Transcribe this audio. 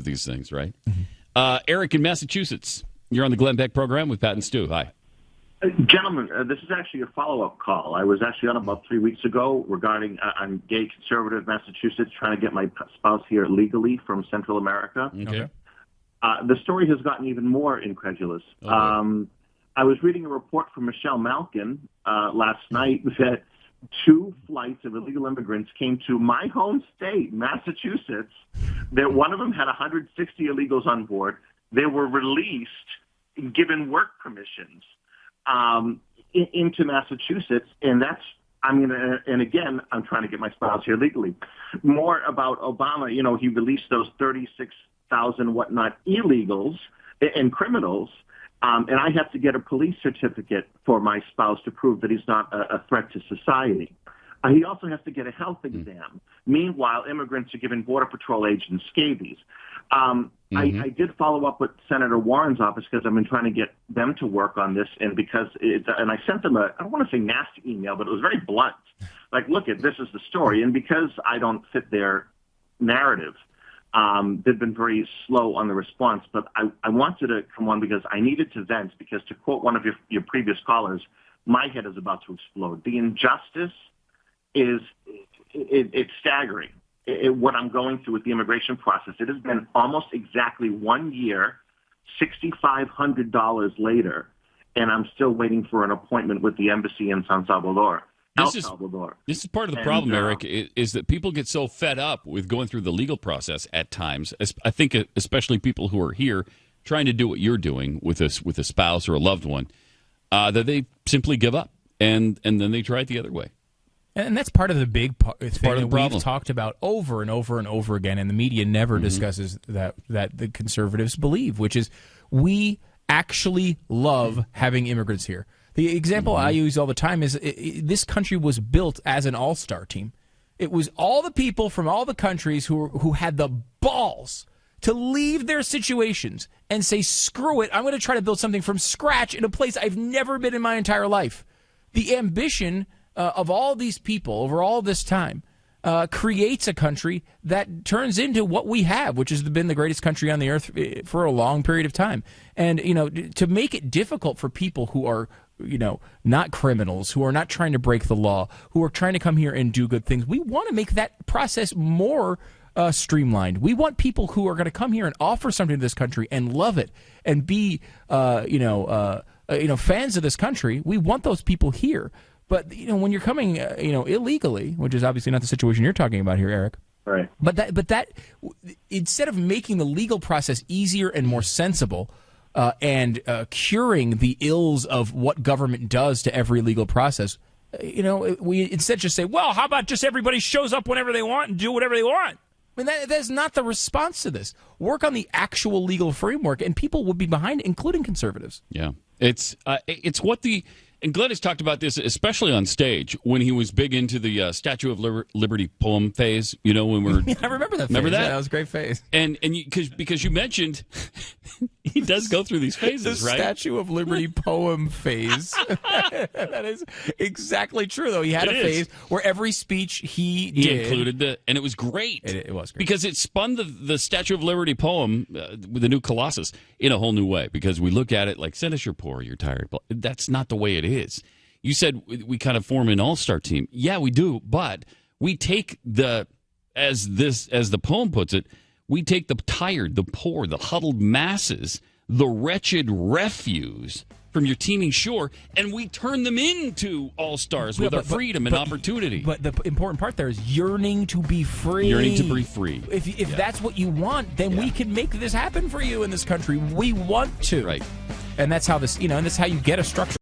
with these things, right? Mm-hmm. Eric in Massachusetts, you're on the Glenn Beck program with Pat and Stu. Hi. Gentlemen, this is actually a follow-up call. I was actually on about 3 weeks ago regarding I'm gay conservative Massachusetts, trying to get my spouse here legally from Central America. Okay. The story has gotten even more incredulous. Okay. I was reading a report from Michelle Malkin last night that 2 flights of illegal immigrants came to my home state, Massachusetts. That one of them had 160 illegals on board. They were released, given work permissions into Massachusetts, and and again, I'm trying to get my spouse here legally. More about Obama, he released those 36,000 whatnot illegals and criminals, and I have to get a police certificate for my spouse to prove that he's not a threat to society. He also has to get a health exam. Meanwhile, immigrants are giving Border Patrol agents scabies. I did follow up with Senator Warren's office because I've been trying to get them to work on this, and I sent them I don't want to say nasty email, but it was very blunt. Like, look, this is the story, and because I don't fit their narrative, they've been very slow on the response. But I wanted to come on because I needed to vent, because to quote one of your previous callers, my head is about to explode. The injustice it's staggering. What I'm going through with the immigration process. It has been almost exactly 1 year, $6,500 later, and I'm still waiting for an appointment with the embassy in San Salvador. This is part of the problem, Eric, is that people get so fed up with going through the legal process at times. I think especially people who are here trying to do what you're doing with a spouse or a loved one, that they simply give up, and then they try it the other way. And that's part of the big thing that we've talked about over and over and over again, and the media never discusses that the conservatives believe, which is we actually love having immigrants here. The example I use all the time is this country was built as an all-star team. It was all the people from all the countries who had the balls to leave their situations and say, screw it, I'm going to try to build something from scratch in a place I've never been in my entire life. The ambition of all these people over all this time creates a country that turns into what we have, which has been the greatest country on the earth for a long period of time. And, to make it difficult for people who are, not criminals, who are not trying to break the law, who are trying to come here and do good things, we want to make that process more streamlined. We want people who are going to come here and offer something to this country and love it and be, fans of this country. We want those people here. But, when you're coming, illegally, which is obviously not the situation you're talking about here, Eric. Right. But that instead of making the legal process easier and more sensible and curing the ills of what government does to every legal process, we instead just say, well, how about just everybody shows up whenever they want and do whatever they want? I mean, that's not the response to this. Work on the actual legal framework, and people will be behind it, including conservatives. Yeah. It's what and Glenn has talked about this, especially on stage, when he was big into the Statue of Liberty poem phase. When we're I remember that. Remember phase. that? Yeah, that was a great phase. And because you mentioned he does go through these phases, the right? Statue of Liberty poem phase. That is exactly true, though. He had a phase where every speech he did included and it was great. It was great because it spun the Statue of Liberty poem with the new Colossus in a whole new way. Because we look at it like, send us your poor, you're tired. But that's not the way it is. You said we kind of form an all-star team. Yeah, we do, but we take as the poem puts it, we take the tired, the poor, the huddled masses, the wretched refuse from your teeming shore, and we turn them into all-stars with our freedom and opportunity. But the important part there is yearning to be free. Yearning to be free. If that's what you want, then we can make this happen for you in this country. We want to. Right. And that's how this, and that's how you get a structure.